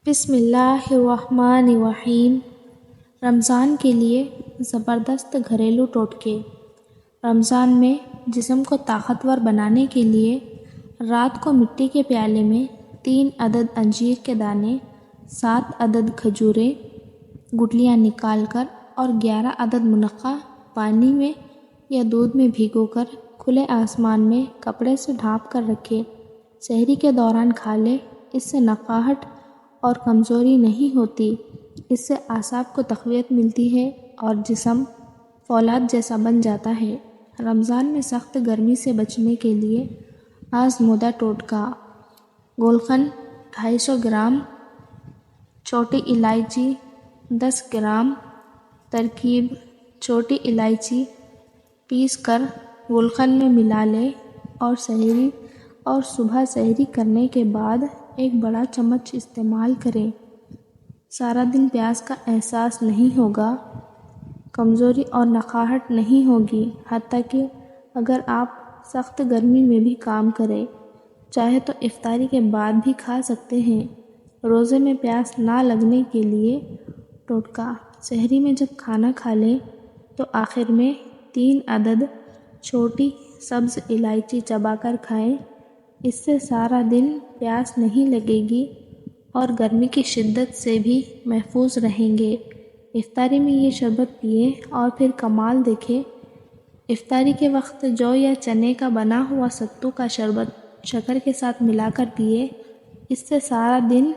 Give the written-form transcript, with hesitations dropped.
بسم اللہ الرحمن الرحیم۔ رمضان کے لیے زبردست گھریلو ٹوٹکے۔ رمضان میں جسم کو طاقتور بنانے کے لیے رات کو مٹی کے پیالے میں 3 عدد انجیر کے دانے، 7 عدد کھجوریں گٹلیاں نکال کر اور 11 عدد منقع پانی میں یا دودھ میں بھگو کر کھلے آسمان میں کپڑے سے ڈھانپ کر رکھے۔ سحری کے دوران کھا لے، اس سے نقاہت اور کمزوری نہیں ہوتی، اس سے اعصاب کو تقویت ملتی ہے اور جسم فولاد جیسا بن جاتا ہے۔ رمضان میں سخت گرمی سے بچنے کے لیے آزمودہ ٹوٹکا: گلقند 250 گرام، چھوٹی الائچی 10 گرام۔ ترکیب: چھوٹی الائچی پیس کر گلقند میں ملا لیں اور صبح سحری کرنے کے بعد ایک بڑا چمچ استعمال کریں۔ سارا دن پیاس کا احساس نہیں ہوگا، کمزوری اور نقاہت نہیں ہوگی، حتیٰ کہ اگر آپ سخت گرمی میں بھی کام کریں، چاہے تو افطاری کے بعد بھی کھا سکتے ہیں۔ روزے میں پیاس نہ لگنے کے لیے ٹوٹکا: سحری میں جب کھانا کھا لیں تو آخر میں 3 عدد چھوٹی سبز الائچی چبا کر کھائیں، اس سے سارا دن پیاس نہیں لگے گی اور گرمی کی شدت سے بھی محفوظ رہیں گے۔ افطاری میں یہ شربت پئیں اور پھر کمال دیکھیں۔ افطاری کے وقت جو یا چنے کا بنا ہوا ستو کا شربت شکر کے ساتھ ملا کر پئیں، اس سے سارا دن